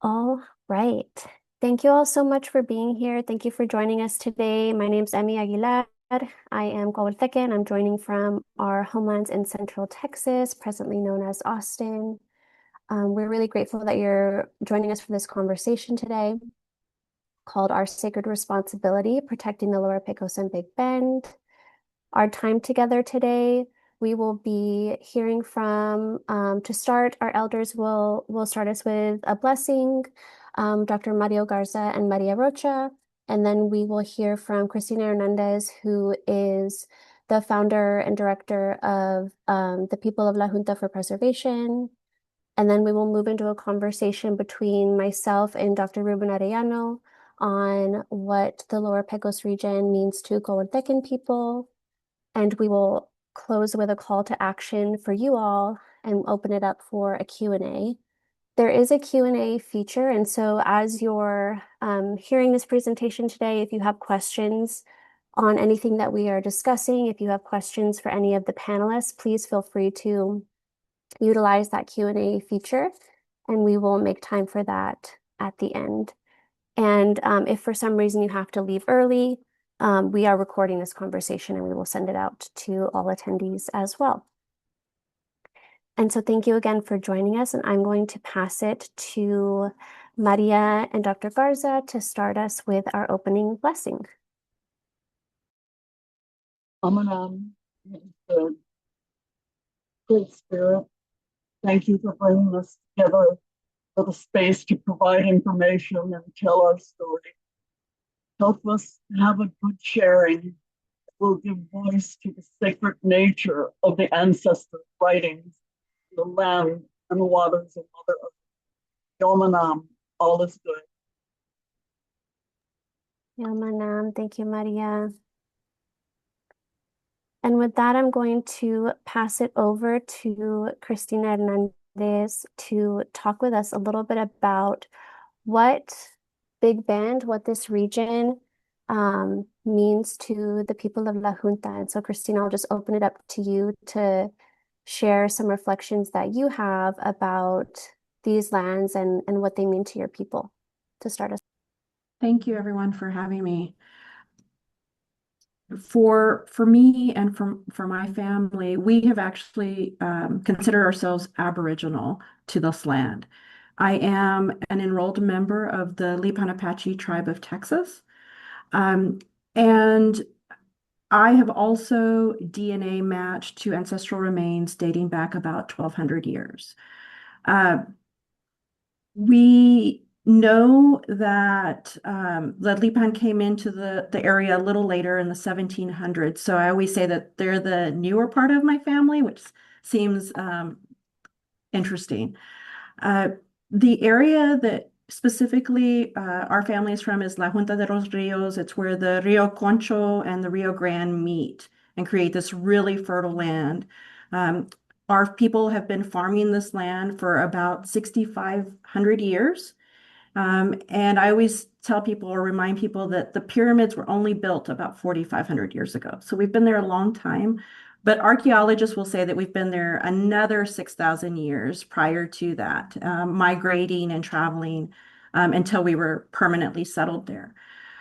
All right. Thank you all so much for being here. Thank you for joining us today. My name's Emmy Aguilar. I am Coahuiltecan. I'm joining from our homelands in Central Texas, presently known as Austin. We're really grateful that you're joining us for this conversation today called Our Sacred Responsibility, Protecting the Lower Pecos and Big Bend. Our time together today, we will be hearing from, to start, our elders will start us with a blessing, Dr. Mario Garza and Maria Rocha, and then we will hear from Cristina Hernandez, who is the founder and director of the People of La Junta for Preservation. And then we will move into a conversation between myself and Dr. Ruben Arellano on what the Lower Pecos region means to Coahuiltecan people. And we will close with a call to action for you all and open it up for a Q&A. There is a Q&A feature, and so as you're hearing this presentation today, if you have questions on anything that we are discussing, if you have questions for any of the panelists, please feel free to utilize that Q&A feature, and we will make time for that at the end. And if for some reason you have to leave early, we are recording this conversation and we will send it out to all attendees as well. And so thank you again for joining us, and I'm going to pass it to Maria and Dr. Garza to start us with our opening blessing. Amanam, the Great Spirit, thank you for bringing us together for the space to provide information and tell our story. Help us have a good sharing that will give voice to the sacred nature of the ancestor writings, the land and the waters of Mother Earth. Yomanam, all is good. Yomanam, thank you, Maria. And with that, I'm going to pass it over to Cristina Hernandez to talk with us a little bit about what Big Bend, what this region means to the people of La Junta. And so, Cristina, I'll just open it up to you to share some reflections that you have about these lands and what they mean to your people to start us. Thank you, everyone, for having me. For me and for my family, we have actually considered ourselves Aboriginal to this land. I am an enrolled member of the Lipan Apache tribe of Texas. And I have also DNA matched to ancestral remains dating back about 1,200 years. We know that the Lipan came into the area a little later in the 1700s. So I always say that they're the newer part of my family, which seems interesting. The area that specifically our family is from is La Junta de los Rios. It's where the Rio Concho and the Rio Grande meet and create this really fertile land. Our people have been farming this land for about 6,500 years. And I always tell people or remind people that the pyramids were only built about 4,500 years ago. So we've been there a long time, but archaeologists will say that we've been there another 6,000 years prior to that, migrating and traveling until we were permanently settled there.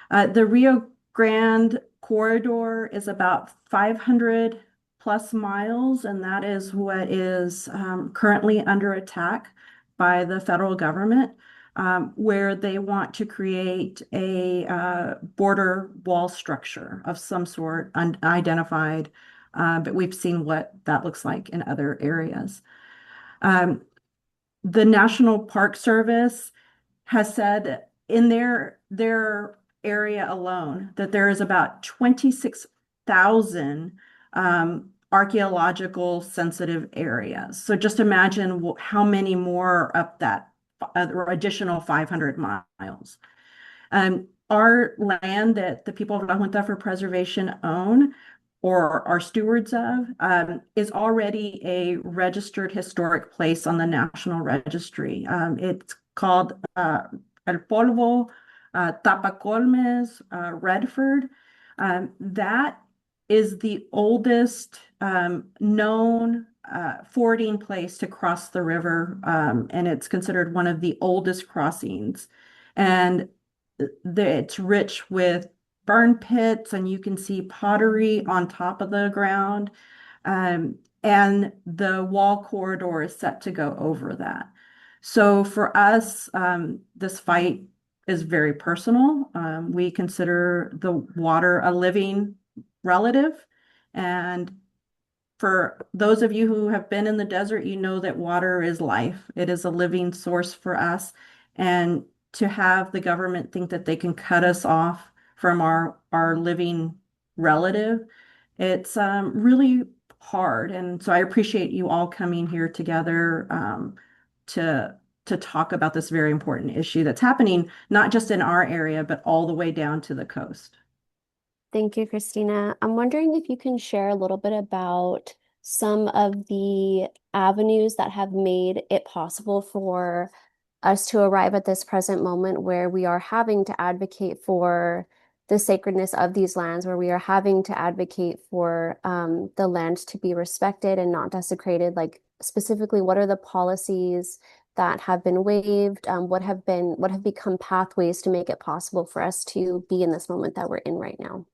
The Rio Grande corridor is about 500 plus miles, and that is what is currently under attack by the federal government, where they want to create a border wall structure of some sort, unidentified, but we've seen what that looks like in other areas. The National Park Service has said in their area alone that there is about 26,000 archaeological sensitive areas. So just imagine how many more up that additional 500 miles. Our land that the people of La Junta for Preservation own or are stewards of is already a registered historic place on the National Registry. It's called El Polvo, Tapacolmes, Redford. That is the oldest known fording place to cross the river, and it's considered one of the oldest crossings. And it's rich with burn pits, and you can see pottery on top of the ground. And the wall corridor is set to go over that. So for us, this fight is very personal. We consider the water a living relative. And for those of you who have been in the desert, you know that water is life. It is a living source for us. And to have the government think that they can cut us off from our living relative, it's really hard. And so I appreciate you all coming here together to talk about this very important issue that's happening not just in our area, but all the way down to the coast. Thank you, Christina. I'm wondering if you can share a little bit about some of the avenues that have made it possible for us to arrive at this present moment where we are having to advocate for the sacredness of these lands, where we are having to advocate for the land to be respected and not desecrated. Like specifically, what are the policies that have been waived? What have become pathways to make it possible for us to be in this moment that we're in right now?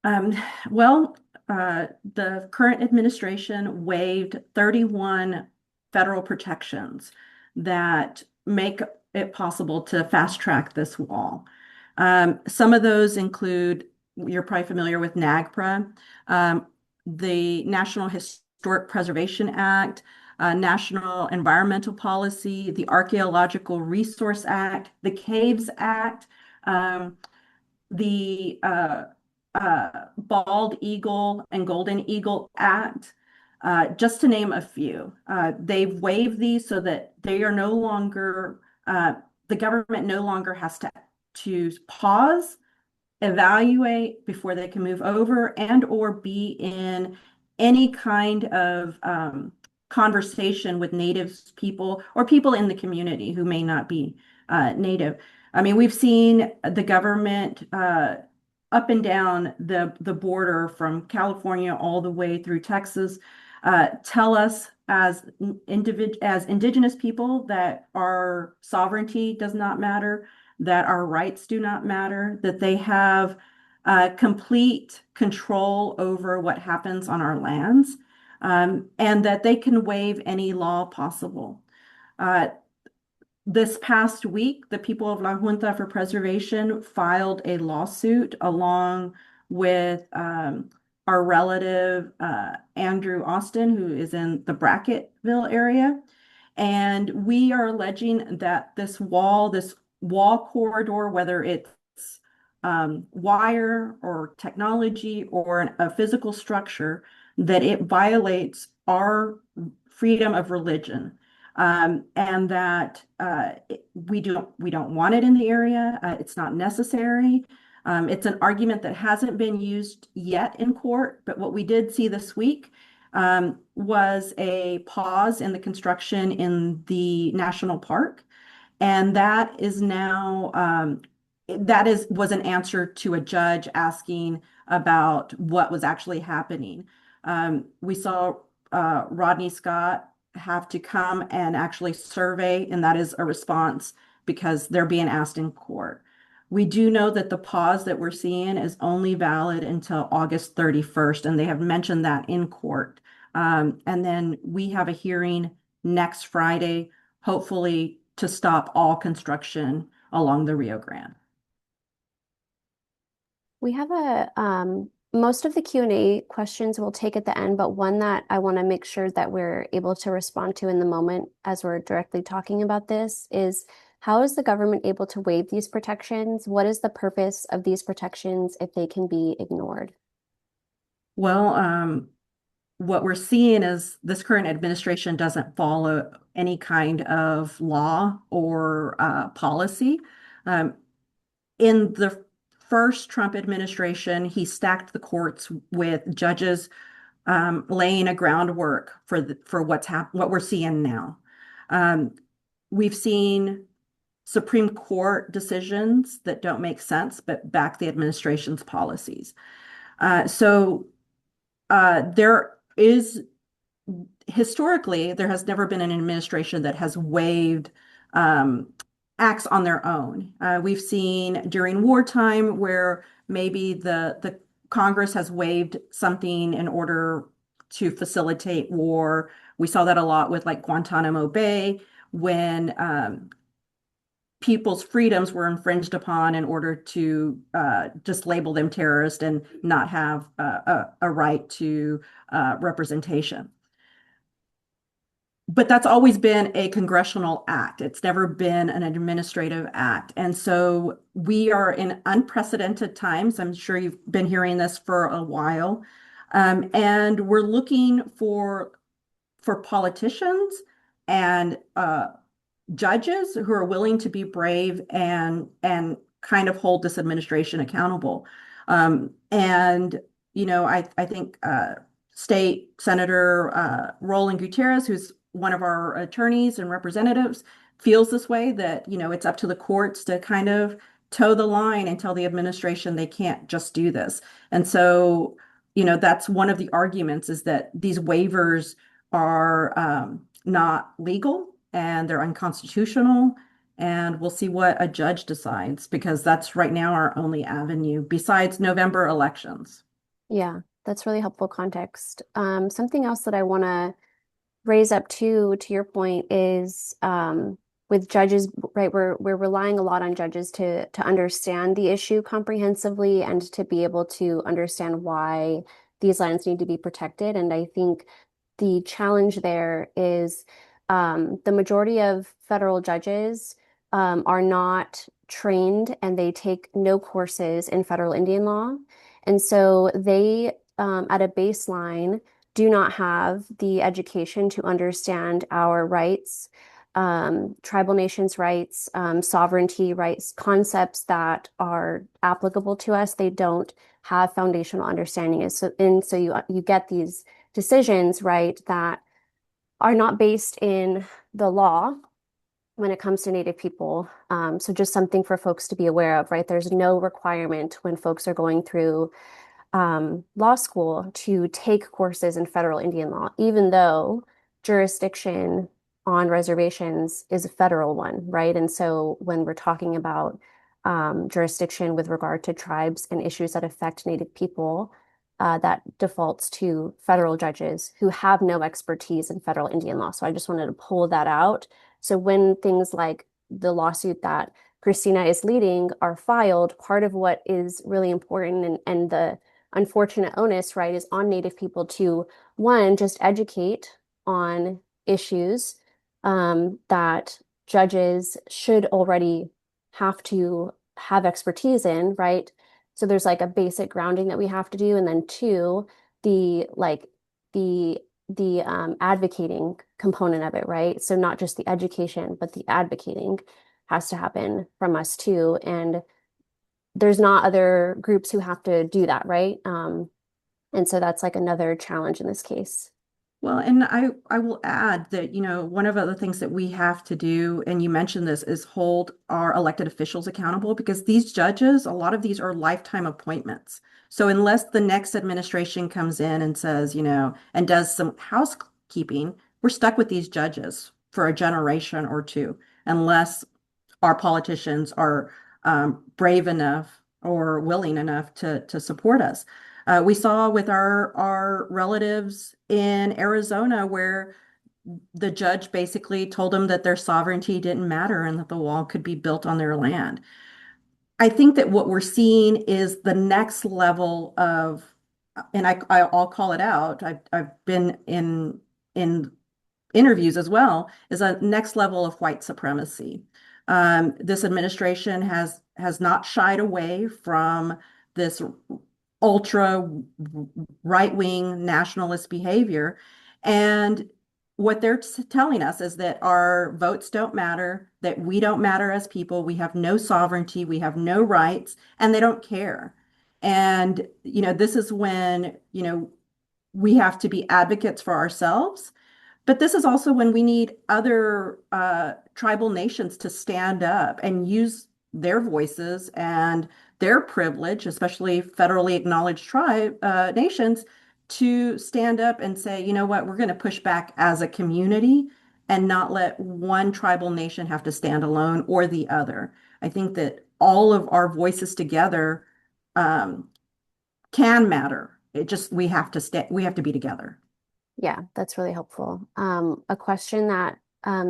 Um, well, the current administration waived 31 federal protections that make it possible to fast track this wall. Some of those include, you're probably familiar with NAGPRA, the National Historic Preservation Act, National Environmental Policy, the Archaeological Resource Act, the Caves Act, the Bald Eagle and Golden Eagle Act, just to name a few. They've waived these so that they are no longer, the government no longer has to pause, evaluate before they can move over and or be in any kind of conversation with Native people or people in the community who may not be Native. I mean, we've seen the government up and down the border from California all the way through Texas tell us as Indigenous people that our sovereignty does not matter, that our rights do not matter, that they have complete control over what happens on our lands, and that they can waive any law possible. This past week, the people of La Junta for Preservation filed a lawsuit along with our relative Andrew Austin, who is in the Bracketville area. And we are alleging that this wall corridor, whether it's wire or technology or a physical structure, that it violates our freedom of religion. And that we don't want it in the area. It's not necessary. It's an argument that hasn't been used yet in court, but what we did see this week was a pause in the construction in the national park, and that is now was an answer to a judge asking about what was actually happening. We saw Rodney Scott have to come and actually survey, and that is a response because they're being asked in court. We do know that the pause that we're seeing is only valid until August 31st, and they have mentioned that in court. And then we have a hearing next Friday, hopefully to stop all construction along the Rio Grande. We have most of the Q&A questions we'll take at the end, but one that I want to make sure that we're able to respond to in the moment as we're directly talking about this is, how is the government able to waive these protections? What is the purpose of these protections if they can be ignored? Well, what we're seeing is this current administration doesn't follow any kind of law or policy. In the first Trump administration, he stacked the courts with judges laying a groundwork for what we're seeing now. We've seen Supreme Court decisions that don't make sense, but back the administration's policies. So there is historically, there has never been an administration that has waived um, acts on their own. We've seen during wartime where maybe the Congress has waived something in order to facilitate war. We saw that a lot with like Guantanamo Bay when people's freedoms were infringed upon in order to just label them terrorist and not have a right to representation. But that's always been a congressional act. It's never been an administrative act. And so we are in unprecedented times. I'm sure you've been hearing this for a while. And we're looking for politicians and judges who are willing to be brave and kind of hold this administration accountable. And I think State Senator Roland Gutierrez, who's one of our attorneys and representatives, feels this way that it's up to the courts to kind of toe the line and tell the administration they can't just do this. And so, that's one of the arguments is that these waivers are not legal and they're unconstitutional. And we'll see what a judge decides because that's right now our only avenue besides November elections. Yeah, that's really helpful context. Something else that I want to raise up to your point is with judges, right? We're relying a lot on judges to understand the issue comprehensively and to be able to understand why these lands need to be protected. And I think the challenge there is the majority of federal judges are not trained and they take no courses in federal Indian law. And so they, at a baseline, do not have the education to understand our rights, tribal nations' rights, sovereignty rights, concepts that are applicable to us. They don't have foundational understanding. And so you get these decisions, right, that are not based in the law when it comes to Native people. So just something for folks to be aware of, right? There's no requirement when folks are going through law school to take courses in federal Indian law, even though jurisdiction on reservations is a federal one, right? And so when we're talking about jurisdiction with regard to tribes and issues that affect Native people, that defaults to federal judges who have no expertise in federal Indian law. So I just wanted to pull that out. So when things like the lawsuit that Christina is leading are filed, part of what is really important and the unfortunate onus, right, is on Native people to, one, just educate on issues that judges should already have to have expertise in, right? So there's like a basic grounding that we have to do, and then two, the like the advocating component of it, right? So not just the education, but the advocating has to happen from us too. And there's not other groups who have to do that, right? And so that's like another challenge in this case. Well, and I will add that, one of the things that we have to do, and you mentioned this, is hold our elected officials accountable because these judges, a lot of these are lifetime appointments. So unless the next administration comes in and says, and does some housekeeping, we're stuck with these judges for a generation or two, unless our politicians are brave enough or willing enough to support us. We saw with our relatives in Arizona where the judge basically told them that their sovereignty didn't matter and that the wall could be built on their land. I think that what we're seeing is the next level of, and I'll call it out. I've been in interviews as well, is a next level of white supremacy. This administration has not shied away from this ultra right-wing nationalist behavior. And what they're telling us is that our votes don't matter, that we don't matter as people, we have no sovereignty, we have no rights, and they don't care. And, this is when, we have to be advocates for ourselves. But this is also when we need other tribal nations to stand up and use their voices and their privilege, especially federally acknowledged tribe nations, to stand up and say, you know what, we're going to push back as a community and not let one tribal nation have to stand alone or the other. I think that all of our voices together um, can matter. It just we have to be together. Yeah, that's really helpful. A question that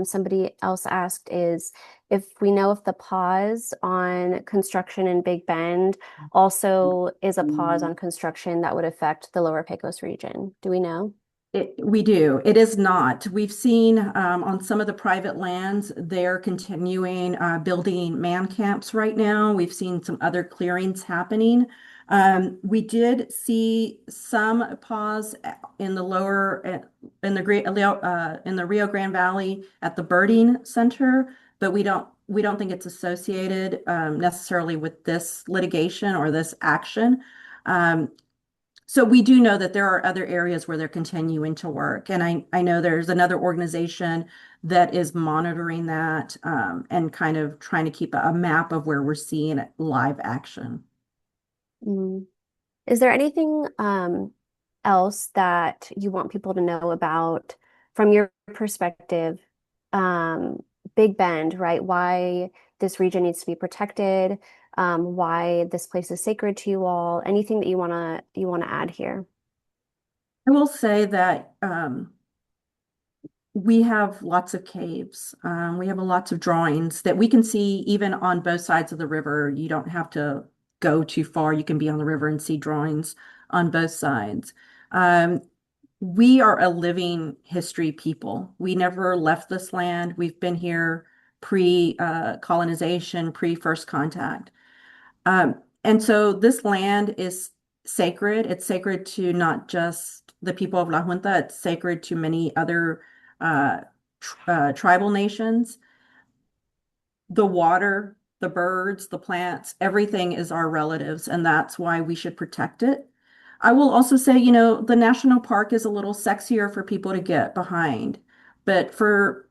somebody else asked is if we know if the pause on construction in Big Bend also is a pause on construction that would affect the Lower Pecos region. Do we know? We do. It is not. We've seen on some of the private lands, they're continuing building man camps right now. We've seen some other clearings happening. We did see some pause in the lower in the Rio Grande Valley at the birding center, but we don't think it's associated necessarily with this litigation or this action. Um, so we do know that there are other areas where they're continuing to work. And I know there's another organization that is monitoring that and kind of trying to keep a map of where we're seeing live action. Mm. Is there anything else that you want people to know about from your perspective? Um, Big Bend, right? Why this region needs to be protected, why this place is sacred to you all, anything that you wanna add here? I will say that we have lots of caves. We have lots of drawings that we can see even on both sides of the river. You don't have to go too far. You can be on the river and see drawings on both sides. Um, we are a living history people. We never left this land. We've been here pre-colonization, pre-first contact. And so this land is sacred. It's sacred to not just the people of La Junta, it's sacred to many other uh, tribal nations. The water, the birds, the plants, everything is our relatives, and that's why we should protect it. I will also say, the national park is a little sexier for people to get behind, but for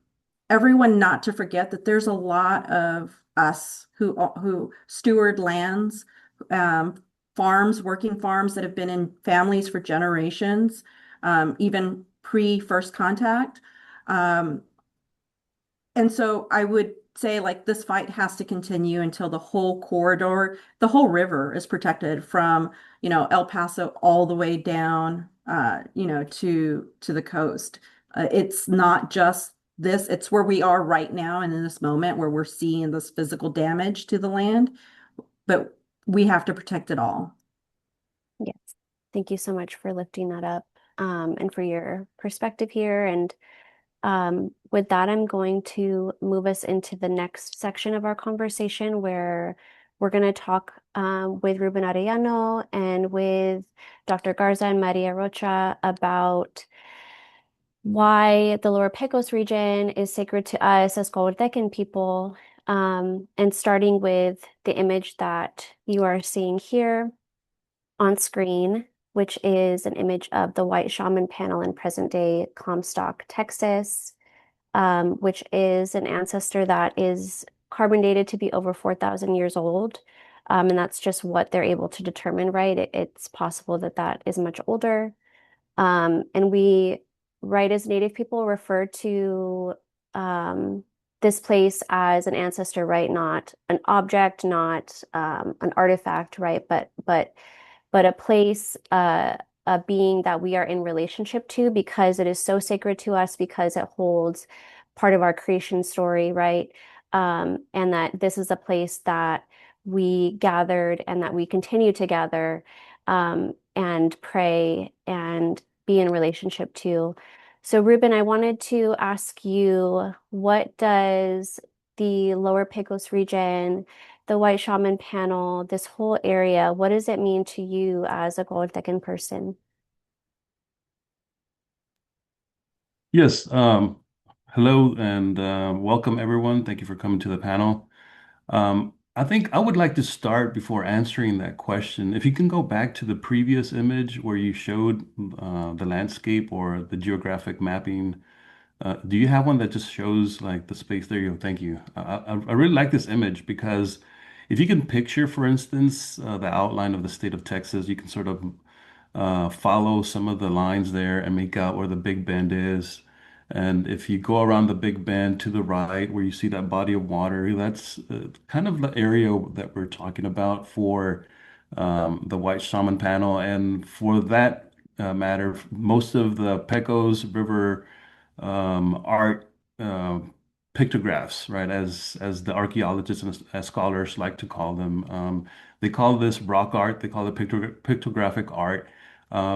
everyone not to forget that there's a lot of us who steward lands, um, farms, working farms that have been in families for generations, even pre-first contact. Um, and so I would say like this fight has to continue until the whole corridor, the whole river is protected from, El Paso all the way down, to the coast. It's not just this, it's where we are right now and in this moment where we're seeing this physical damage to the land, but we have to protect it all. Yes. Thank you so much for lifting that up, and for your perspective here. And with that, I'm going to move us into the next section of our conversation where we're going to talk with Ruben Arellano and with Dr. Garza and Maria Rocha about why the Lower Pecos region is sacred to us as Coahuiltecan people, and starting with the image that you are seeing here on screen, which is an image of the white shaman panel in present-day Comstock, Texas, which is an ancestor that is carbon dated to be over 4,000 years old. And that's just what they're able to determine, right? It's possible that that is much older. And we, right, as Native people, refer to this place as an ancestor, right? Not an object, not an artifact, right? But a place, a being that we are in relationship to because it is so sacred to us, because it holds part of our creation story, right? And that this is a place that we gathered and that we continue to gather, and pray and be in relationship to. So, Ruben, I wanted to ask you, what does the Lower Pecos region, the White Shaman panel, this whole area, what does it mean to you as a Goltecan person? Yes, hello and welcome everyone. Thank you for coming to the panel. I think I would like to start before answering that question. If you can go back to the previous image where you showed the landscape or the geographic mapping. Do you have one that just shows like the space? There you go. Thank you. I really like this image because if you can picture, for instance, the outline of the state of Texas, you can sort of follow some of the lines there and make out where the Big Bend is. And if you go around the Big Bend to the right, where you see that body of water, that's kind of the area that we're talking about for the White Shaman panel. And for that matter, most of the Pecos River art pictographs, right, as the archaeologists and as scholars like to call them. They call this rock art. They call it pictographic art.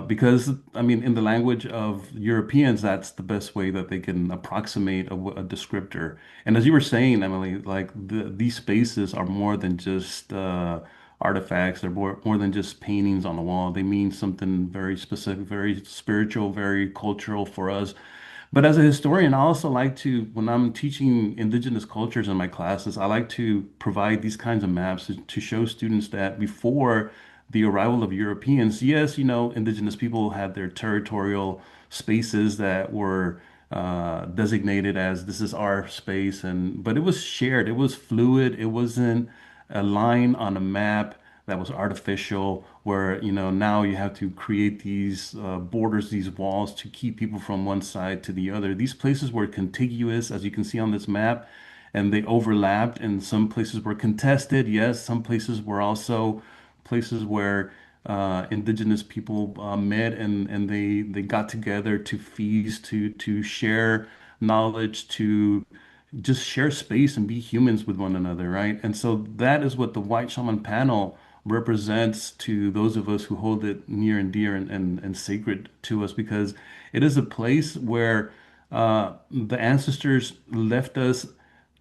Because, I mean, in the language of Europeans, that's the best way that they can approximate a descriptor. And as you were saying, Emily, like these spaces are more than just artifacts. They're more than just paintings on the wall. They mean something very specific, very spiritual, very cultural for us. But as a historian, I also like to, when I'm teaching indigenous cultures in my classes, I like to provide these kinds of maps to show students that before the arrival of Europeans, yes, indigenous people had their territorial spaces that were designated as this is our space, but it was shared, it was fluid, it wasn't a line on a map that was artificial, where now you have to create these borders, these walls to keep people from one side to the other. These places were contiguous, as you can see on this map, and they overlapped, and some places were contested. Yes, some places were also places where indigenous people met, and they got together to feast, to share knowledge, to just share space and be humans with one another, right? And so that is what the White Shaman panel represents to those of us who hold it near and dear and sacred to us, because it is a place where the ancestors left us.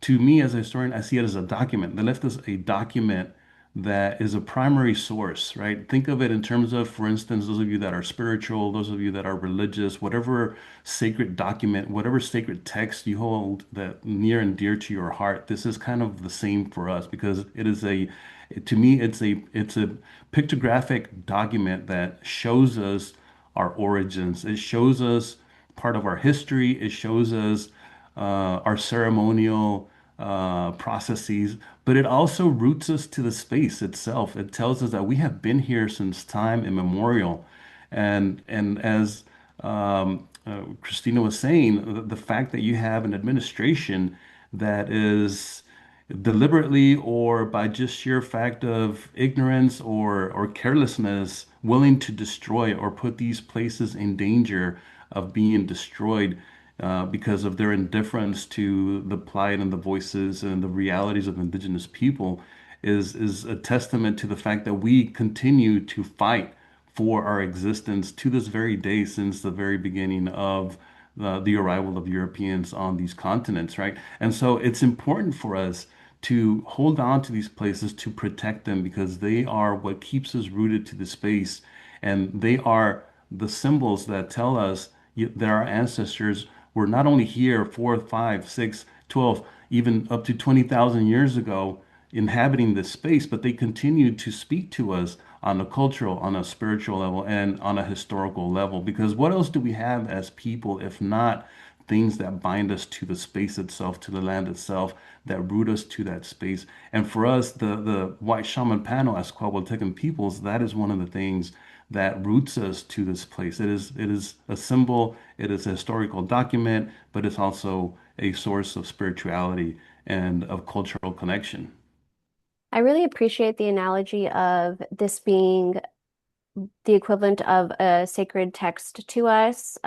To me, as a historian, I see it as a document. They left us a document that is a primary source, right? Think of it in terms of, for instance, those of you that are spiritual, those of you that are religious, whatever sacred document, whatever sacred text you hold that near and dear to your heart, this is kind of the same for us, because it is to me, it's a pictographic document that shows us our origins. It shows us part of our history. It shows us our ceremonial processes, but it also roots us to the space itself. It tells us that we have been here since time immemorial. And as Christina was saying, the fact that you have an administration that is deliberately or by just sheer fact of ignorance or carelessness willing to destroy or put these places in danger of being destroyed because of their indifference to the plight and the voices and the realities of indigenous people is a testament to the fact that we continue to fight for our existence to this very day, since the very beginning of the arrival of Europeans on these continents, right? And so it's important for us to hold on to these places, to protect them, because they are what keeps us rooted to the space. And they are the symbols that tell us that our ancestors were not only here 4, 5, 6, 12, even up to 20,000 years ago inhabiting this space, but they continued to speak to us on a cultural, on a spiritual level, and on a historical level. Because what else do we have as people if not things that bind us to the space itself, to the land itself, that root us to that space? And for us, the White Shaman panel as Coahuiltecan peoples, that is one of the things that roots us to this place. It is a symbol, it is a historical document, but it's also a source of spirituality and of cultural connection. I really appreciate the analogy of this being the equivalent of a sacred text to us,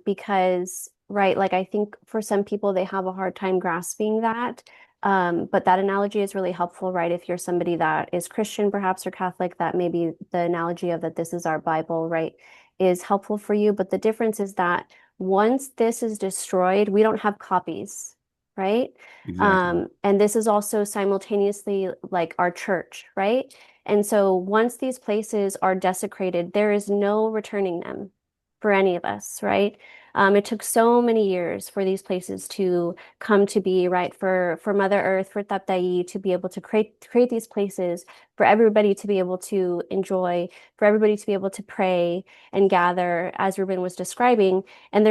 because, right, like I think for some people they have a hard time grasping that. But that analogy is really helpful, right? If you're somebody that is Christian, perhaps, or Catholic, that maybe the analogy of that this is our Bible, right, is helpful for you. But the difference is that once this is destroyed, we don't have copies, right? Exactly. And this is also simultaneously like our church, right? And so once these places are desecrated, there is no returning them for any of us, right? It took so many years for these places to come to be, right? For Mother Earth, for Taptaí to be able to create these places for everybody to be able to enjoy, for everybody to be able to pray and gather, as Ruben was describing. And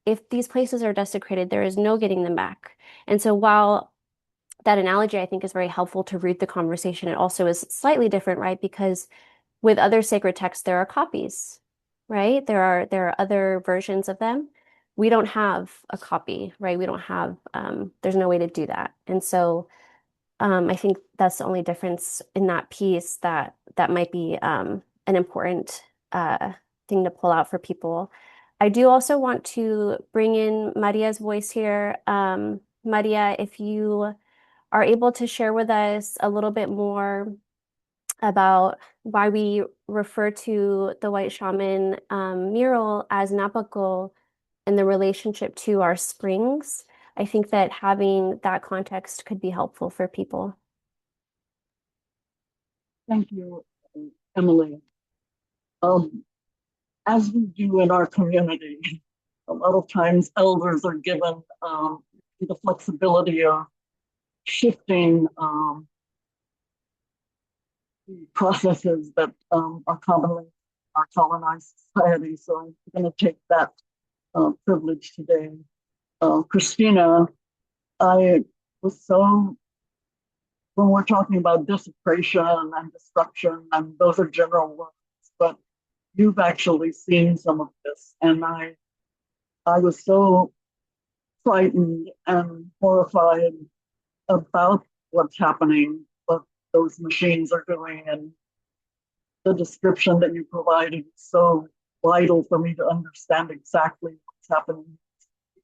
if these places are desecrated, there is no getting them back. And so while that analogy, I think, is very helpful to root the conversation, it also is slightly different, right? Because with other sacred texts, there are copies, right? There are other versions of them. We don't have a copy, right? We don't have, there's no way to do that. And so I think that's the only difference in that piece that might be an important thing to pull out for people. I do also want to bring in Maria's voice here. Maria, if you are able to share with us a little bit more about why we refer to the white shaman mural as Napaco and the relationship to our springs. I think that having that context could be helpful for people. Thank you, Emily. As we do in our community, a lot of times elders are given the flexibility of shifting the processes that are commonly in our colonized society. So I'm going to take that privilege today. Christina, I was so, when we're talking about desecration and destruction, and those are general words, but you've actually seen some of this. And I was so frightened and horrified about what's happening, what those machines are doing. And the description that you provided is so vital for me to understand exactly what's happening.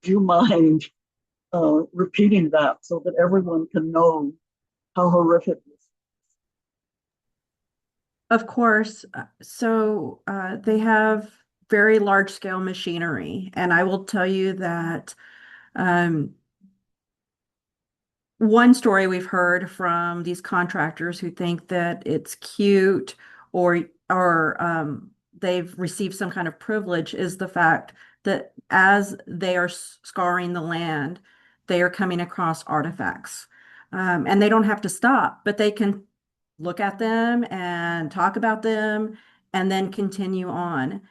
Do you mind repeating that so that everyone can know how horrific this is? Of course. So they have very large scale machinery. And I will tell you that um, one story we've heard from these contractors who think that it's cute or they've received some kind of privilege is the fact that as they are scarring the land, they are coming across artifacts. And they don't have to stop, but they can look at them and talk about them and then continue on.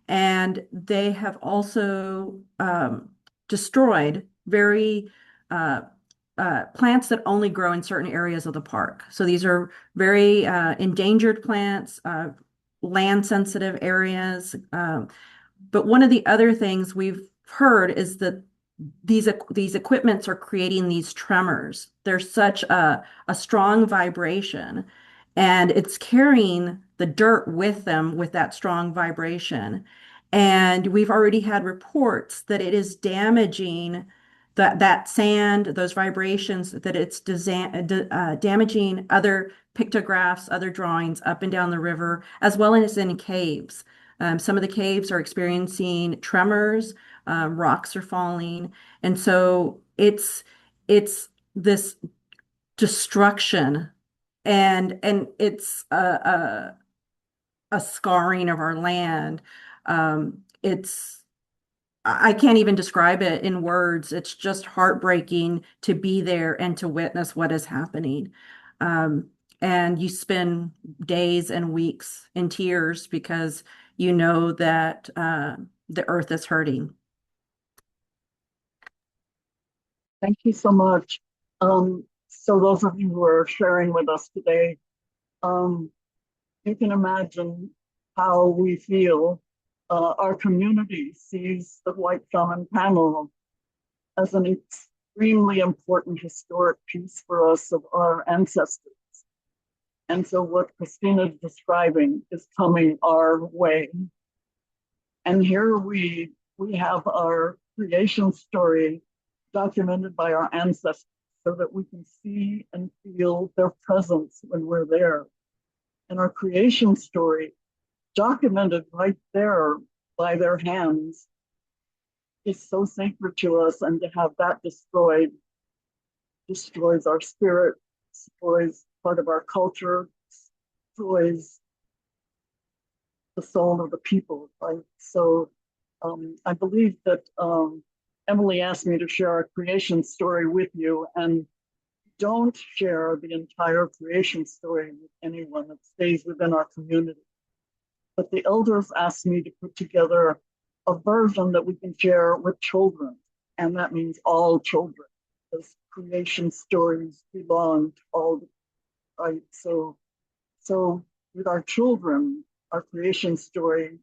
And they have also destroyed very plants that only grow in certain areas of the park. So these are very endangered plants, land sensitive areas. But one of the other things we've heard is that these equipments are creating these tremors. There's such a strong vibration, and it's carrying the dirt with them with that strong vibration. And we've already had reports that it is damaging that sand, those vibrations, that it's damaging other pictographs, other drawings up and down the river, as well as in caves. Some of the caves are experiencing tremors, rocks are falling, and so it's this destruction, and it's a scarring of our land. It's I can't even describe it in words. It's just heartbreaking to be there and to witness what is happening. Um, and you spend days and weeks in tears because you know that the earth is hurting. Thank you so much. So those of you who are sharing with us today, um, you can imagine how we feel. Our community sees the White Shaman panel as an extremely important historic piece for us of our ancestors. And so what Christina is describing is coming our way. And here we have our creation story documented by our ancestors so that we can see and feel their presence when we're there. And our creation story, documented right there by their hands, is so sacred to us. And to have that destroyed destroys our spirit, destroys part of our culture, destroys the soul of the people, right? So I believe that Emily asked me to share our creation story with you, and don't share the entire creation story with anyone. That stays within our community. But the elders asked me to put together a version that we can share with children, and that means all children, because creation stories belong to all, right? So with our children, our creation story,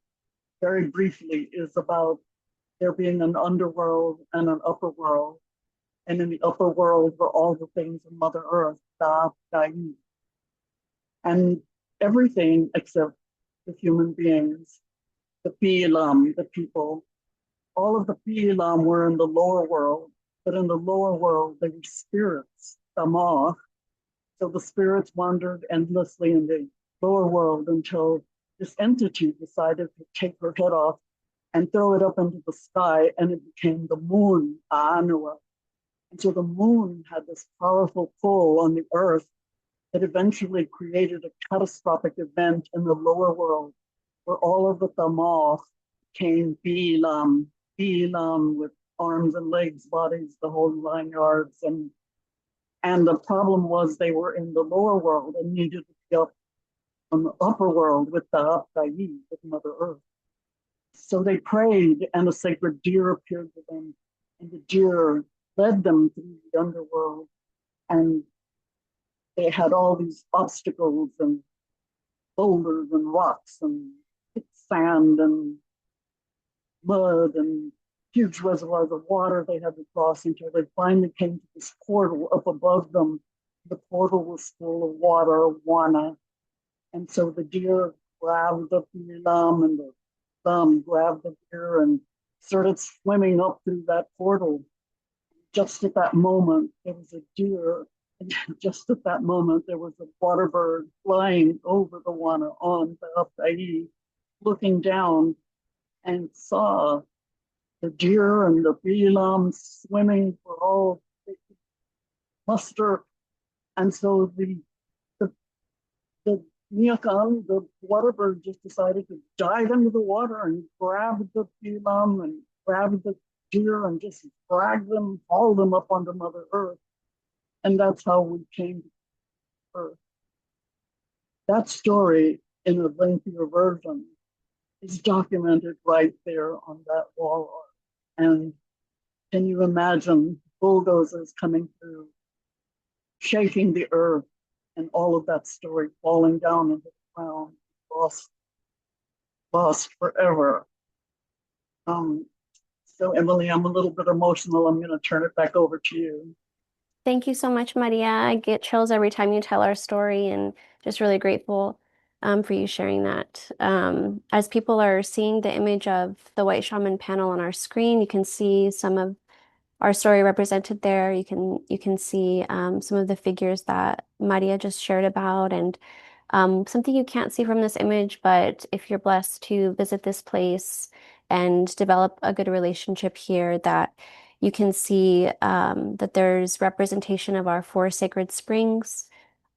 very briefly, is about there being an underworld and an upper world. And in the upper world were all the things of Mother Earth, Da, Dai, and everything except the human beings, the Pilam, the people. All of the Pilam were in the lower world, but in the lower world, they were spirits, Tama. So the spirits wandered endlessly in the lower world until this entity decided to take her head off and throw it up into the sky, and it became the moon, Aanua. And so the moon had this powerful pull on the earth that eventually created a catastrophic event in the lower world where all of the Tamath came Bilam with arms and legs, bodies, the whole 9 yards. And the problem was they were in the lower world and needed to be up on the upper world with the Aptai, with Mother Earth. So they prayed, and a sacred deer appeared to them, and the deer led them through the underworld. And they had all these obstacles and boulders and rocks and sand and mud and huge reservoirs of water they had to cross until they finally came to this portal up above them. The portal was full of water, wana. And so the deer grabbed the lamb and the lamb grabbed the deer and started swimming up through that portal. Just at that moment, there was a deer. And just at that moment, there was a water bird flying over the wana on the Aptai, looking down and saw the deer and the bilam swimming for all muster. And so the Niakan, the water bird, just decided to dive into the water and grab the bilam and grab the deer and just drag them, haul them up onto Mother Earth. And that's how we came to Earth. That story, in a lengthier version, is documented right there on that wall art. And can you imagine bulldozers coming through, shaking the earth, and all of that story falling down into the ground, lost, lost forever? Um, so, Emily, I'm a little bit emotional. I'm going to turn it back over to you. Thank you so much, Maria. I get chills every time you tell our story, and just really grateful for you sharing that. As people are seeing the image of the White Shaman panel on our screen, you can see some of our story represented there. You can see some of the figures that Maria just shared about, and something you can't see from this image, but if you're blessed to visit this place and develop a good relationship here, that you can see that there's representation of our 4 sacred springs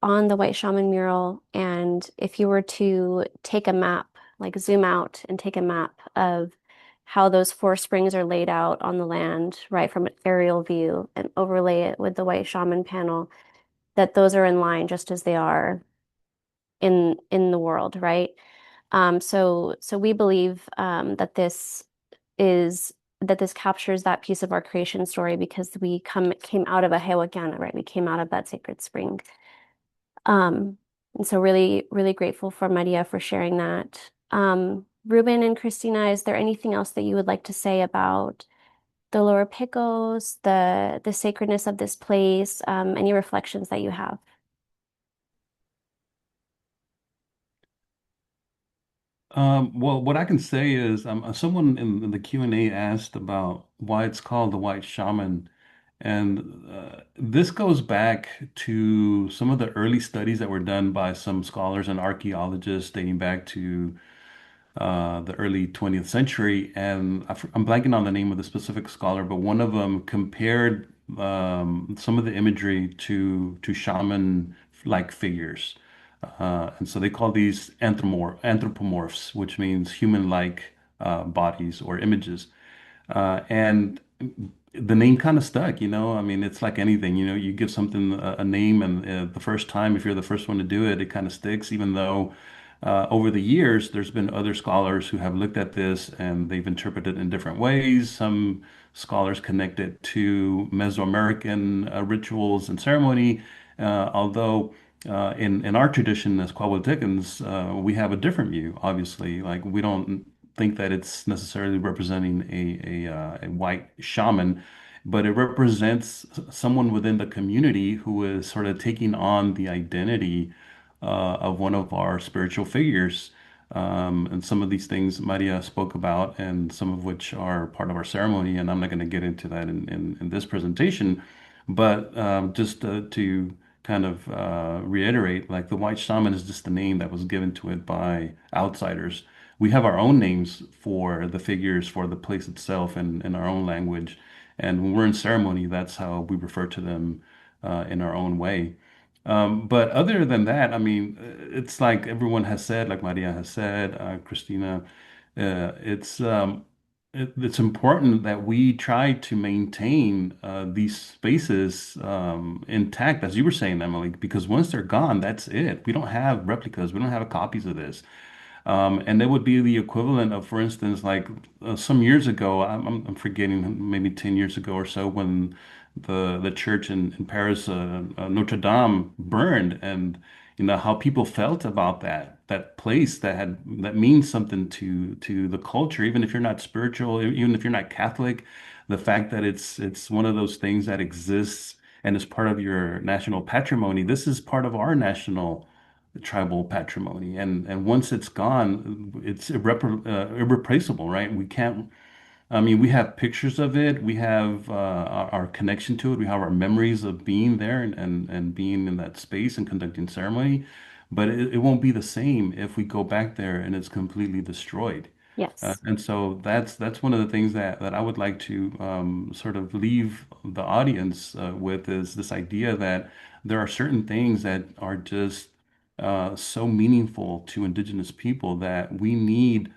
on the White Shaman mural. And if you were to take a map, like zoom out and take a map of how those 4 springs are laid out on the land, right from an aerial view, and overlay it with the White Shaman panel, that those are in line just as they are in the world, right? So we believe is that this captures that piece of our creation story because we came out of a Hewagana, right? We came out of that sacred spring. And so really, really grateful for Maria for sharing that. Ruben and Christina, is there anything else that you would like to say about the Lower Pecos, the sacredness of this place, any reflections that you have? Well, what I can say is, someone in the Q&A asked about why it's called the White Shaman, and this goes back to some of the early studies that were done by some scholars and archaeologists dating back to the early 20th century. And I'm blanking on the name of the specific scholar, but one of them compared some of the imagery to shaman-like figures. And so they call these anthropomorphs, which means human-like bodies or images. And the name kind of stuck, you know. I mean, it's like anything, you know, you give something a name, and the first time, if you're the first one to do it, it kind of sticks, even though over the years, there's been other scholars who have looked at this and they've interpreted it in different ways. Some scholars connect it to Mesoamerican rituals and ceremony, although in our tradition as Coahuiltecans, we have a different view. Obviously, like we don't think that it's necessarily representing a white shaman, but it represents someone within the community who is sort of taking on the identity of one of our spiritual figures. And some of these things Maria spoke about, and some of which are part of our ceremony. And I'm not going to get into that in this presentation, but just to kind of reiterate, like the white shaman is just the name that was given to it by outsiders. We have our own names for the figures, for the place itself, and in our own language. And when we're in ceremony, that's how we refer to them in our own way. But other than that, I mean, it's like everyone has said, like Maria has said, Christina, it's it's important that we try to maintain these spaces intact, as you were saying, Emily, because once they're gone, that's it. We don't have replicas. We don't have copies of this. And that would be the equivalent of, for instance, like some years ago, I'm forgetting, maybe 10 years ago or so, when the church in Paris, Notre Dame, burned, and you know how people felt about that place that means something to the culture, even if you're not spiritual, even if you're not Catholic, the fact that it's one of those things that exists and is part of your national patrimony. This is part of our national tribal patrimony, and once it's gone, it's irreplaceable, right? We can't. I mean, we have pictures of it, we have our connection to it, we have our memories of being there and being in that space and conducting ceremony, but it won't be the same if we go back there and it's completely destroyed. Yes. And so that's one of the things that I would like to sort of leave the audience with, is this idea that there are certain things that are just so meaningful to Indigenous people that we need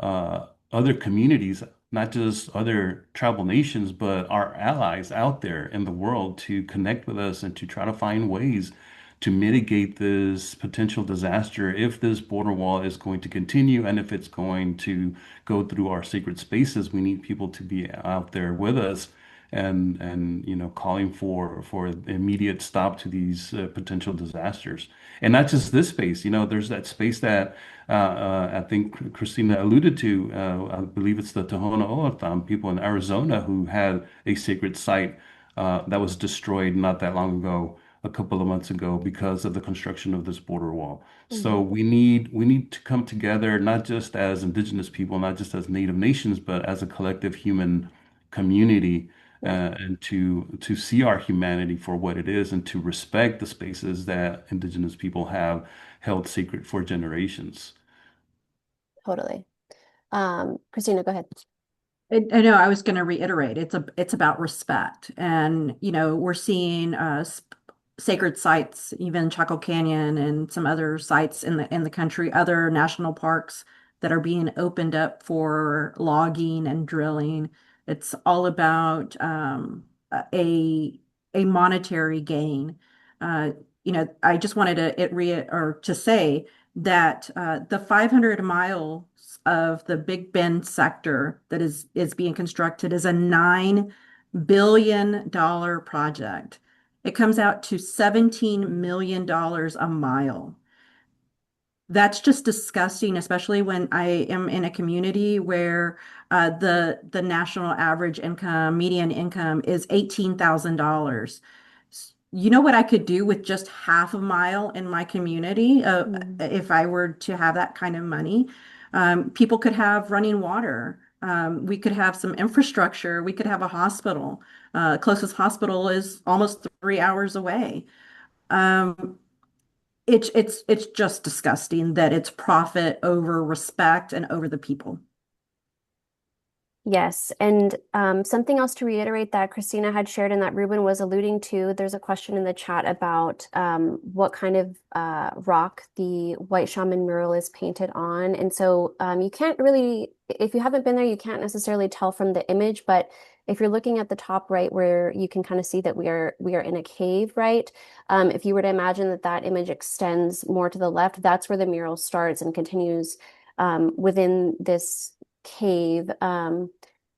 other communities, not just other tribal nations, but our allies out there in the world to connect with us and to try to find ways to mitigate this potential disaster if this border wall is going to continue and if it's going to go through our sacred spaces. We need people to be out there with us and you know calling for immediate stop to these potential disasters. And not just this space, you know, there's that space that I think Christina alluded to. I believe it's the Tohono O'odham people in Arizona who had a sacred site that was destroyed not that long ago, a couple of months ago, because of the construction of this border wall. So Mhm. we need to come together, not just as Indigenous people, not just as Native nations, but as a collective human community, Yes, and to see our humanity for what it is, and to respect the spaces that Indigenous people have held sacred for generations. totally. Christina, go ahead. I know I was going to reiterate, it's about respect. And, we're seeing sacred sites, even Chaco Canyon and some other sites in the country, other national parks that are being opened up for logging and drilling. It's all about a a monetary gain. Uh, I just wanted to say that the 500 miles of the Big Bend sector that is being constructed is a $9 billion project. It comes out to $17 million a mile. That's just disgusting, especially when I am in a community where the national average income, median income is $18,000. You know what I could do with just half a mile in my community Mm. if I were to have that kind of money? People could have running water. We could have some infrastructure. We could have a hospital. Closest hospital is almost 3 hours away. Um, it's just disgusting that it's profit over respect and over the people. Yes, and something else to reiterate that Christina had shared and that Ruben was alluding to, there's a question in the chat about what kind of rock the White Shaman mural is painted on. And so you can't really, if you haven't been there, you can't necessarily tell from the image, but if you're looking at the top right where you can kind of see that we are in a cave, right? If you were to imagine that that image extends more to the left, that's where the mural starts and continues within this cave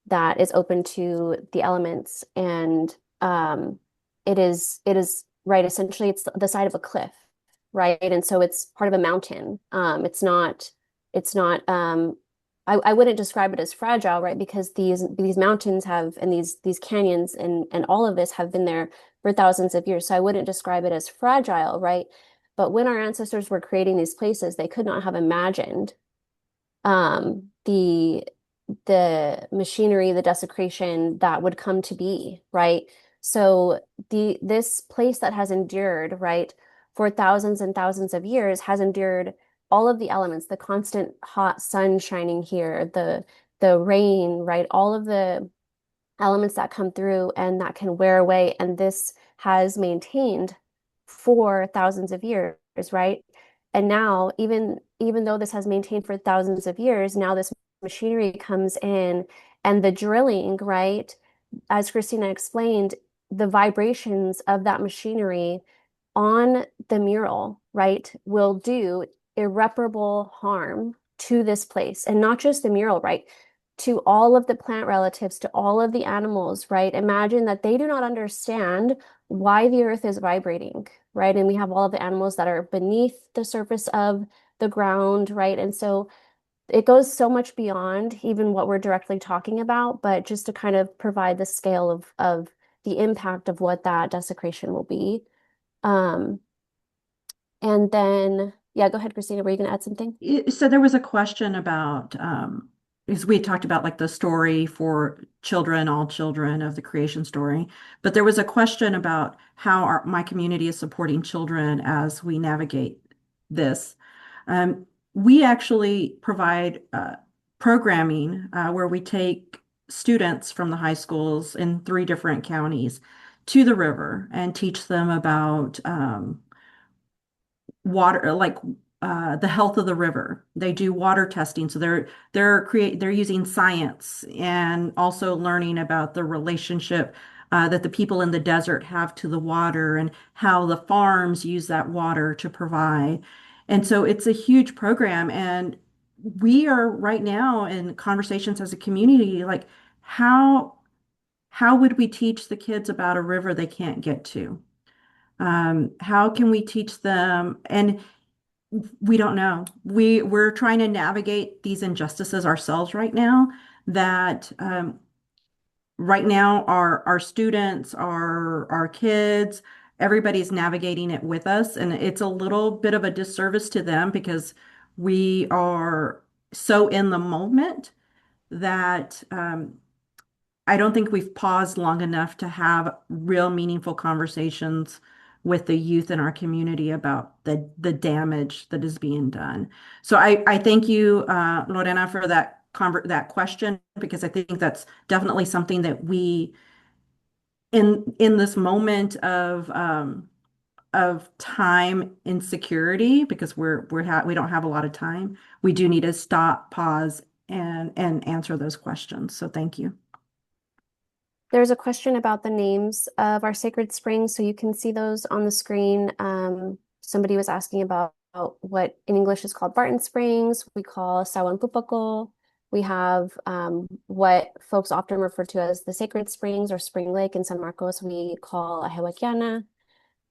that is open to the elements, and it is right, essentially it's the side of a cliff, right? And so it's part of a mountain. It's not I wouldn't describe it as fragile, right? Because these mountains have and these canyons and all of this have been there for thousands of years. So I wouldn't describe it as fragile, right? But when our ancestors were creating these places, they could not have imagined the machinery, the desecration that would come to be, right? So this place that has endured, right, for thousands and thousands of years has endured all of the elements, the constant hot sun shining here, the rain, right? All of the elements that come through and that can wear away. And this has maintained for thousands of years, right? And now, even though this has maintained for thousands of years, now this machinery comes in and the drilling, right? As Christina explained, the vibrations of that machinery on the mural, right, will do irreparable harm to this place. And not just the mural, right? To all of the plant relatives, to all of the animals, right? Imagine that they do not understand why the earth is vibrating, right? And we have all of the animals that are beneath the surface of the ground, right? And so it goes so much beyond even what we're directly talking about, but just to kind of provide the scale of the impact of what that desecration will be. Um, and then, yeah, go ahead, Christina. Were you going to add something? So there was a question about, because we talked about like the story for children, all children of the creation story, but there was a question about how my community is supporting children as we navigate this. We actually provide programming where we take students from the high schools in 3 different counties to the river and teach them about water, like the health of the river. They do water testing, so they're using science and also learning about the relationship that the people in the desert have to the water and how the farms use that water to provide. And so it's a huge program, and we are right now in conversations as a community, like how how would we teach the kids about a river they can't get to? How can we teach them? And we don't know. We're trying to navigate these injustices ourselves right now. That right now our students, our kids, everybody's navigating it with us, and it's a little bit of a disservice to them because we are so in the moment that I don't think we've paused long enough to have real meaningful conversations with the youth in our community about the damage that is being done. So I thank you, Lorena, for that question, because I think that's definitely something that we in this moment of time insecurity, because we don't have a lot of time, we do need to stop, pause, and answer those questions. So thank you. There's a question about the names of our sacred springs, so you can see those on the screen. Somebody was asking about what in English is called Barton Springs. We call Sawan Pupako. We have what folks often refer to as the Sacred Springs or Spring Lake in San Marcos. We call Ahewakiana.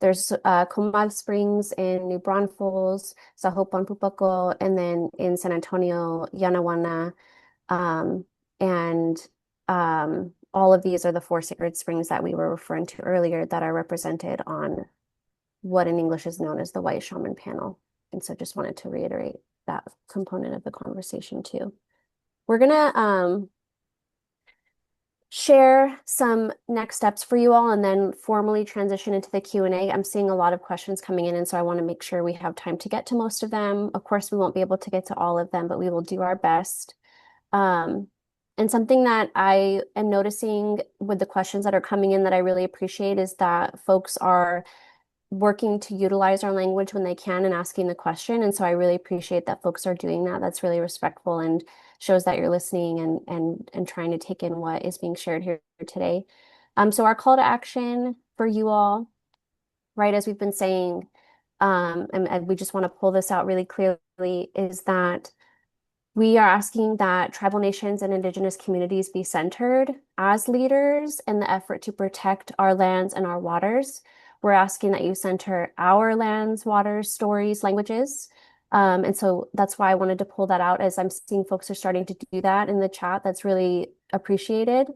There's Comal Springs in New Braunfels, Zahopan Pupako, and then in San Antonio, Yanawana. And all of these are the 4 sacred springs that we were referring to earlier that are represented on what in English is known as the White Shaman panel. And so just wanted to reiterate that component of the conversation too. We're gonna share some next steps for you all and then formally transition into the Q&A. I'm seeing a lot of questions coming in, and so I want to make sure we have time to get to most of them. Of course, we won't be able to get to all of them, but we will do our best. And something that I am noticing with the questions that are coming in that I really appreciate is that folks are working to utilize our language when they can and asking the question. And so I really appreciate that folks are doing that. That's really respectful and shows that you're listening and trying to take in what is being shared here today. So our call to action for you all, right, as we've been saying, and we just want to pull this out really clearly, is that we are asking that tribal nations and Indigenous communities be centered as leaders in the effort to protect our lands and our waters. we're asking that you center our lands, waters, stories, languages. And so that's why I wanted to pull that out as I'm seeing folks are starting to do that in the chat. That's really appreciated.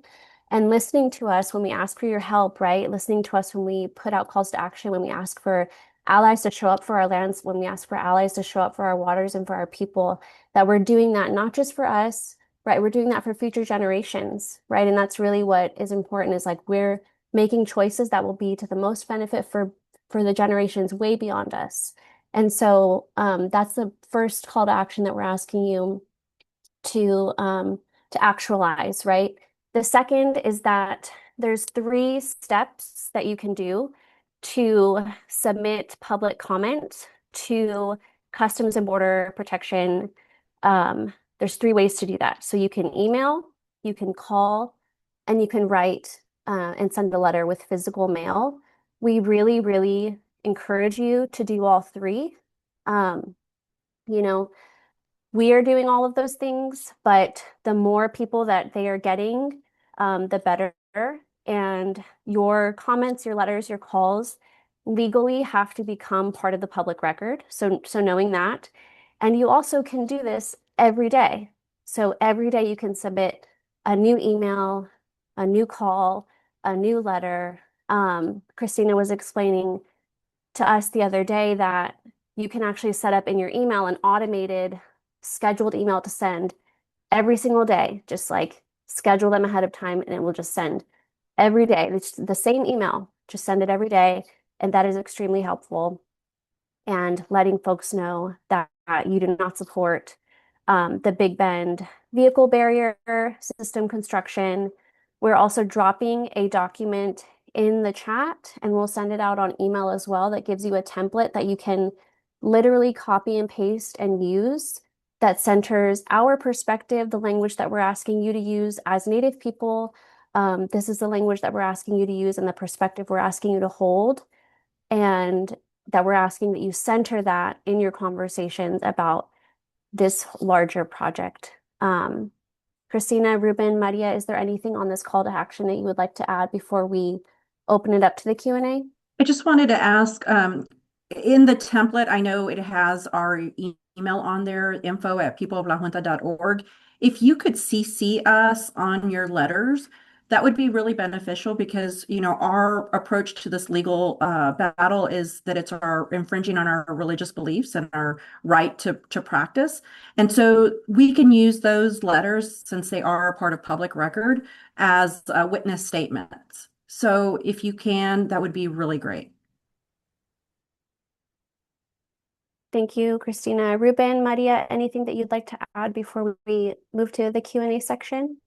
And listening to us when we ask for your help, right? Listening to us when we put out calls to action, when we ask for allies to show up for our lands, when we ask for allies to show up for our waters and for our people, that we're doing that not just for us, right? We're doing that for future generations, right? And that's really what is important is like we're making choices that will be to the most benefit for the generations way beyond us. And so that's the first call to action that we're asking you to actualize, right? The second is that there's 3 steps that you can do to submit public comment to Customs and Border Protection. There's 3 ways to do that. So you can email, you can call, and you can write and send a letter with physical mail. We really, really encourage you to do all 3. You know, we are doing all of those things, but the more people that they are getting, the better. And your comments, your letters, your calls legally have to become part of the public record. So knowing that. And you also can do this every day. So every day you can submit a new email, a new call, a new letter. Christina was explaining to us the other day that you can actually set up in your email an automated scheduled email to send every single day. Just like schedule them ahead of time and it will just send every day. It's the same email, just send it every day. And that is extremely helpful. And letting folks know that you do not support the Big Bend vehicle barrier system construction. We're also dropping a document in the chat and we'll send it out on email as well that gives you a template that you can literally copy and paste and use that centers our perspective, the language that we're asking you to use as Native people. This is the language that we're asking you to use and the perspective we're asking you to hold, and that we're asking that you center that in your conversations about this larger project. Christina, Ruben, Maria, is there anything on this call to action that you would like to add before we open it up to the Q&A? I just wanted to ask, in the template, I know it has our email on there, info@peopleoflajunta.org. If you could CC us on your letters, that would be really beneficial because, our approach to this legal battle is that it's our infringing on our religious beliefs and our right to practice. And so we can use those letters, since they are a part of public record, as witness statements. So if you can, that would be really great. Thank you, Christina. Ruben, Maria, anything that you'd like to add before we move to the Q&A section?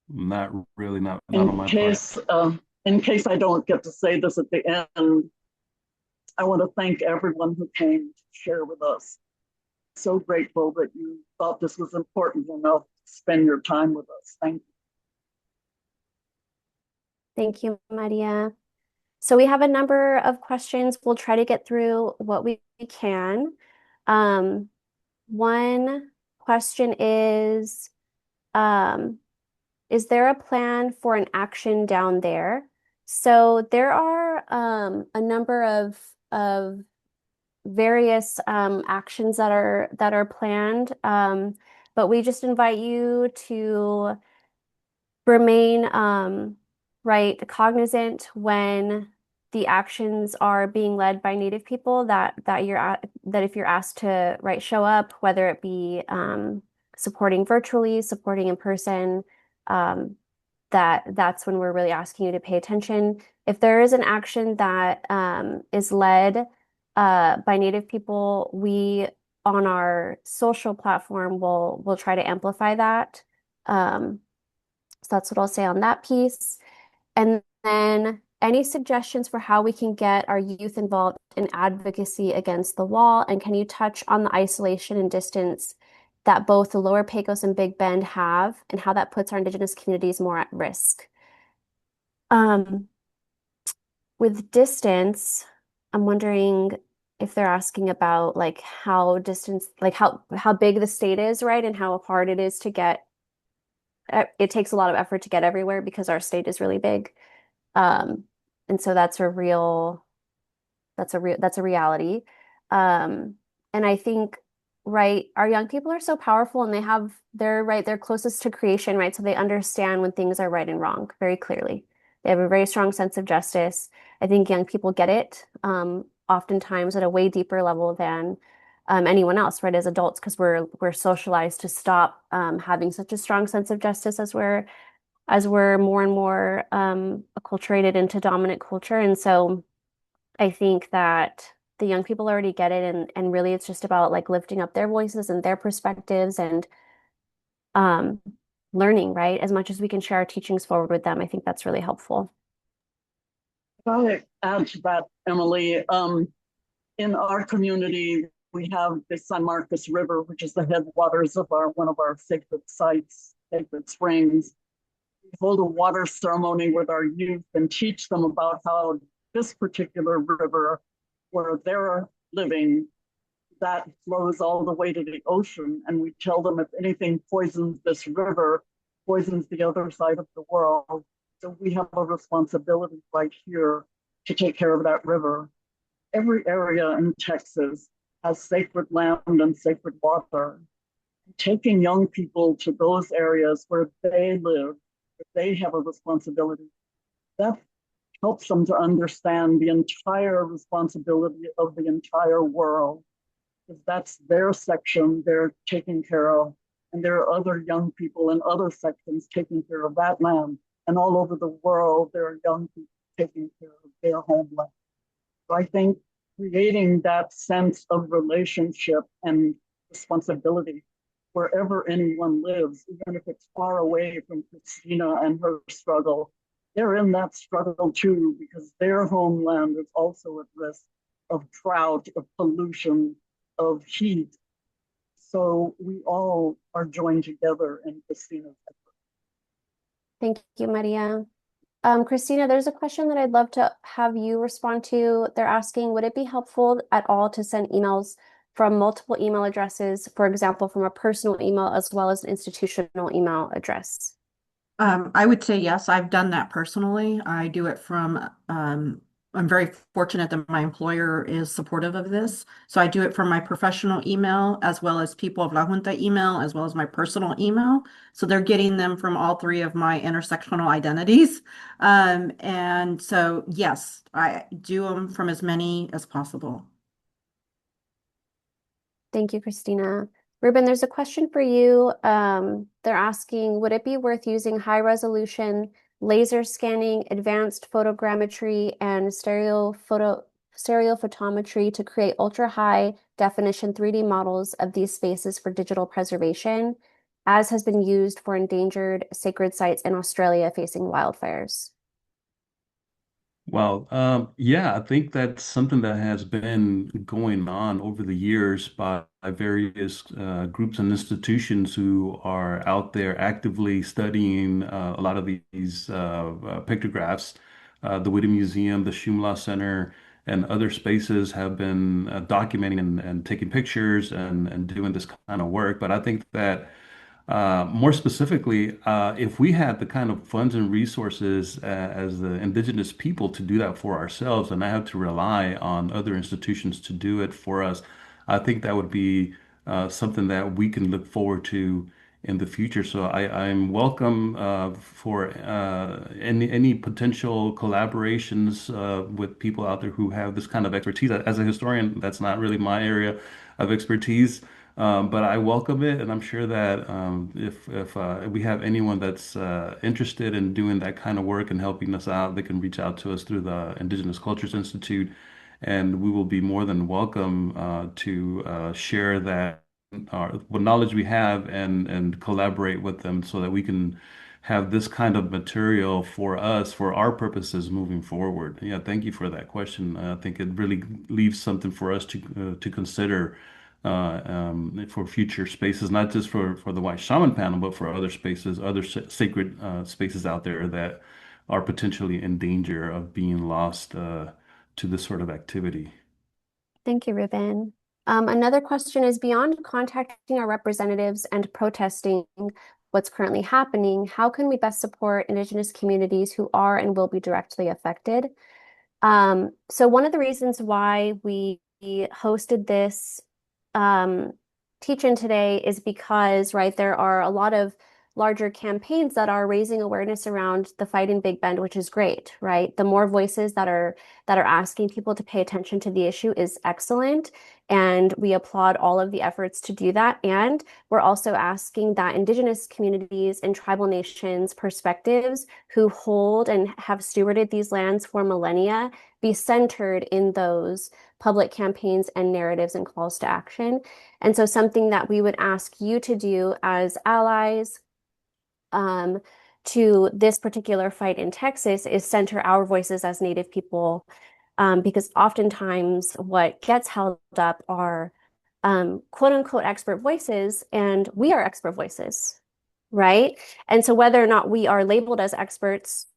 Not really, not on my part. In case I don't get to say this at the end, I want to thank everyone who came to share with us. So grateful that you thought this was important enough to spend your time with us. Thank you. Thank you, Maria. So we have a number of questions. We'll try to get through what we can. One question is there a plan for an action down there? So there are a number of various actions that are planned, but we just invite you to remain right cognizant when the actions are being led by Native people that if you're asked to show up, whether it be supporting virtually, supporting in person, that's when we're really asking you to pay attention. If there is an action that is led by Native people, we on our social platform will try to amplify that. So that's what I'll say on that piece. And then any suggestions for how we can get our youth involved in advocacy against the wall? And can you touch on the isolation and distance that both the Lower Pecos and Big Bend have and how that puts our Indigenous communities more at risk? With distance, I'm wondering if they're asking about how big the state is, right? And how hard it is to get it takes a lot of effort to get everywhere because our state is really big. Um, and so that's a reality. Um, and I think, right, our young people are so powerful and they're closest to creation, right? So they understand when things are right and wrong very clearly. They have a very strong sense of justice. I think young people get it, oftentimes at a way deeper level than anyone else, right? As adults, because we're socialized to stop having such a strong sense of justice as we're more and more acculturated into dominant culture. And so I think that the young people already get it, and really it's just about like lifting up their voices and their perspectives and um learning, right? As much as we can share our teachings forward with them, I think that's really helpful. I add to that, Emily. In our community, we have the San Marcos River, which is the headwaters of one of our sacred sites, sacred springs. We hold a water ceremony with our youth and teach them about how this particular river, where they're living, that flows all the way to the ocean. And we tell them if anything poisons this river, poisons the other side of the world. So we have a responsibility right here to take care of that river. Every area in Texas has sacred land and sacred water. Taking young people to those areas where they live, where they have a responsibility, that helps them to understand the entire responsibility of the entire world, because that's their section they're taking care of. And there are other young people in other sections taking care of that land. And all over the world, there are young people taking care of their homeland. So I think creating that sense of relationship and responsibility wherever anyone lives, even if it's far away from Christina and her struggle, they're in that struggle too, because their homeland is also at risk of drought, of pollution, of heat. So we all are joined together in Christina's effort. Thank you, Maria. Christina, there's a question that I'd love to have you respond to. They're asking, would it be helpful at all to send emails from multiple email addresses, for example, from a personal email as well as an institutional email address? I would say yes. I've done that personally. I do it I'm very fortunate that my employer is supportive of this. So I do it from my professional email as well as People of La Junta email, as well as my personal email. So they're getting them from all three of my intersectional identities. And so, yes, I do them from as many as possible. Thank you, Christina. Ruben, there's a question for you. They're asking, would it be worth using high resolution laser scanning, advanced photogrammetry, and stereophotometry to create ultra high definition 3D models of these spaces for digital preservation, as has been used for endangered sacred sites in Australia facing wildfires? Well, yeah, I think that's something that has been going on over the years by various groups and institutions who are out there actively studying a lot of these pictographs. The Whitty Museum, the Shumla Center, and other spaces have been documenting and taking pictures and doing this kind of work. But I think that more specifically, if we had the kind of funds and resources as the indigenous people to do that for ourselves, and I have to rely on other institutions to do it for us, I think that would be something that we can look forward to in the future. So I'm welcome for any potential collaborations with people out there who have this kind of expertise. As a historian, that's not really my area of expertise. But I welcome it, and I'm sure that if we have anyone that's interested in doing that kind of work and helping us out, they can reach out to us through the Indigenous Cultures Institute, and we will be more than welcome to share that what knowledge we have and collaborate with them so that we can have this kind of material for us for our purposes moving forward. Yeah, thank you for that question. I think it really leaves something for us to consider for future spaces, not just for the White Shaman panel, but for other spaces, other sacred spaces out there that are potentially in danger of being lost to this sort of activity. Thank you, Ruben. Another question is, beyond contacting our representatives and protesting, what's currently happening, how can we best support Indigenous communities who are and will be directly affected? So one of the reasons why we hosted this teach-in today is because, right, there are a lot of larger campaigns that are raising awareness around the fight in Big Bend, which is great, right? The more voices that are asking people to pay attention to the issue is excellent, and we applaud all of the efforts to do that. And we're also asking that Indigenous communities and tribal nations perspectives who hold and have stewarded these lands for millennia be centered in those public campaigns and narratives and calls to action. And so something that we would ask you to do as allies to this particular fight in Texas is center our voices as Native people, because oftentimes what gets held up are quote unquote expert voices, and we are expert voices, right? And so whether or not we are labeled as experts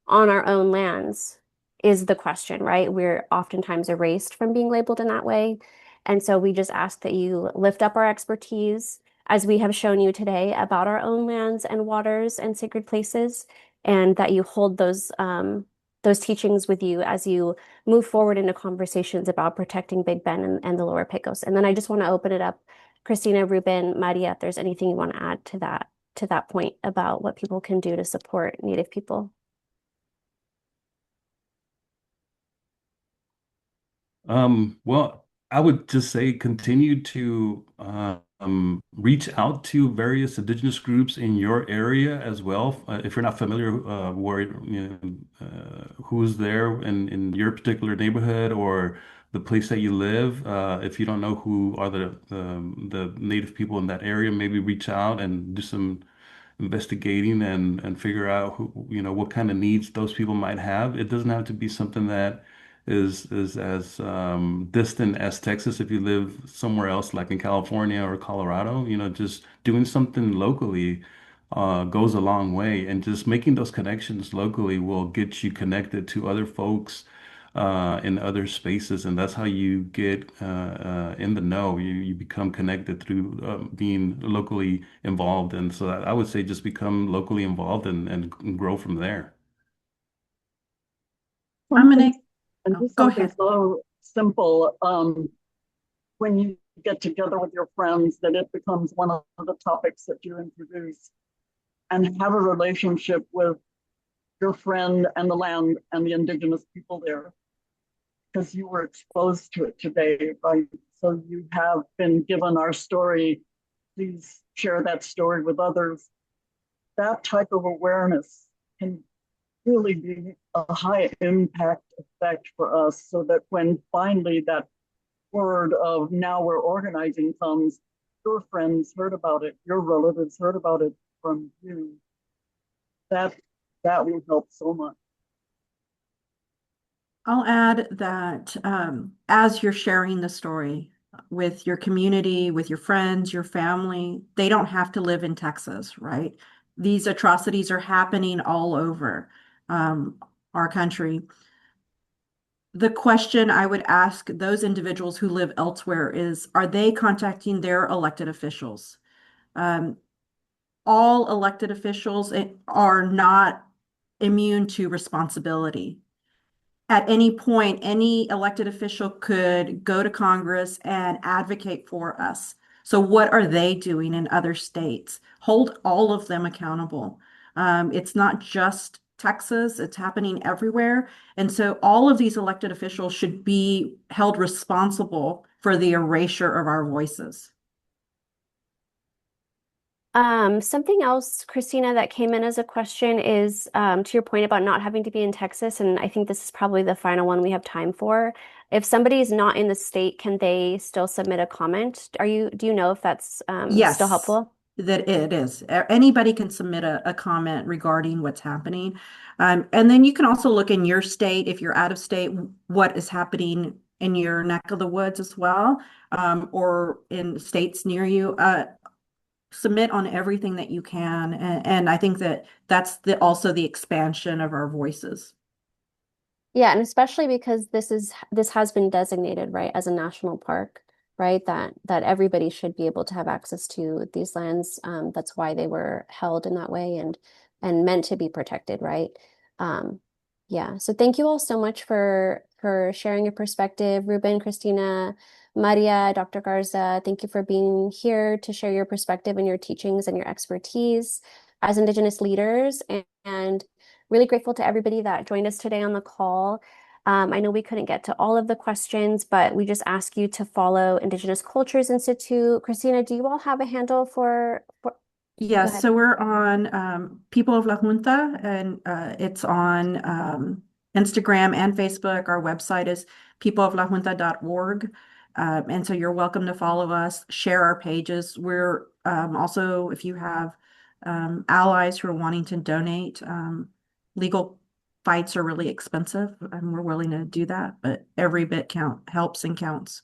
on our own lands is the question, right? We're oftentimes erased from being labeled in that way. And so we just ask that you lift up our expertise, as we have shown you today, about our own lands and waters and sacred places, and that you hold those teachings with you as you move forward into conversations about protecting Big Bend and the Lower Pecos. And then I just want to open it up, Christina, Ruben, Maria, if there's anything you want to add to that point about what people can do to support Native people. Well, I would just say continue to reach out to various indigenous groups in your area as well. If you're not familiar, where who's there in your particular neighborhood or the place that you live. If you don't know who are the native people in that area, maybe reach out and do some investigating and figure out who, what kind of needs those people might have. It doesn't have to be something that is as distant as Texas. If you live somewhere else, like in California or Colorado, just doing something locally goes a long way, and just making those connections locally will get you connected to other folks in other spaces, and that's how you get in the know. You become connected through being locally involved, and so I would say just become locally involved and grow from there. I'm gonna And do go something ahead. so simple. When you get together with your friends, that it becomes one of the topics that you introduce, and have a relationship with your friend and the land and the indigenous people there, because you were exposed to it today, right? So you have been given our story. Please share that story with others. That type of awareness can really be a high impact effect for us, so that when finally that word of now we're organizing comes, your friends heard about it, your relatives heard about it from you. That that will help so much. I'll add that as you're sharing the story with your community, with your friends, your family, they don't have to live in Texas, right? These atrocities are happening all over um, our country. The question I would ask those individuals who live elsewhere is, are they contacting their elected officials? Um, all elected officials are not immune to responsibility. At any point, any elected official could go to Congress and advocate for us. So what are they doing in other states? Hold all of them accountable. It's not just Texas, it's happening everywhere. And so all of these elected officials should be held responsible for the erasure of our voices. Something else, Christina, that came in as a question is to your point about not having to be in Texas, and I think this is probably the final one we have time for. If somebody is not in the state, can they still submit a comment? Do you know if that's still Yes, helpful? that it is. Anybody can submit a comment regarding what's happening. And then you can also look in your state, if you're out of state, what is happening in your neck of the woods as well, or in states near you. Submit on everything that you can. And I think that that's also the expansion of our voices. Yeah, and especially because this has been designated, right, as a national park. right? That everybody should be able to have access to these lands. That's why they were held in that way and meant to be protected, right? Um, yeah. So thank you all so much for sharing your perspective, Ruben, Christina, Maria, Dr. Garza. Thank you for being here to share your perspective and your teachings and your expertise as Indigenous leaders, and really grateful to everybody that joined us today on the call. I know we couldn't get to all of the questions, but we just ask you to follow Indigenous Cultures Institute. Christina, do you all have a handle for go Yes, ahead. so we're on People of La Junta, and it's on Instagram and Facebook. Our website is peopleoflajunta.org. And so you're welcome to follow us, share our pages. We're also, if you have allies who are wanting to donate, legal fights are really expensive, and we're willing to do that, but every bit helps and counts.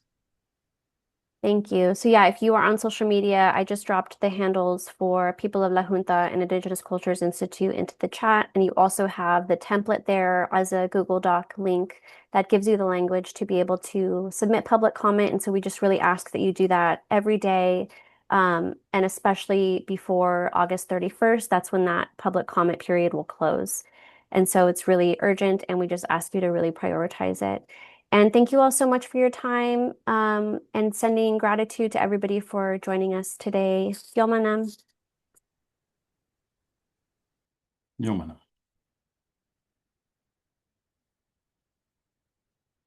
Thank you. So yeah, if you are on social media, I just dropped the handles for People of La Junta and Indigenous Cultures Institute into the chat. And you also have the template there as a Google Doc link that gives you the language to be able to submit public comment. And so we just really ask that you do that every day. And especially before August 31st, that's when that public comment period will close. And so it's really urgent, and we just ask you to really prioritize it. And thank you all so much for your time, and sending gratitude to everybody for joining us today. Yomanam. Yomana.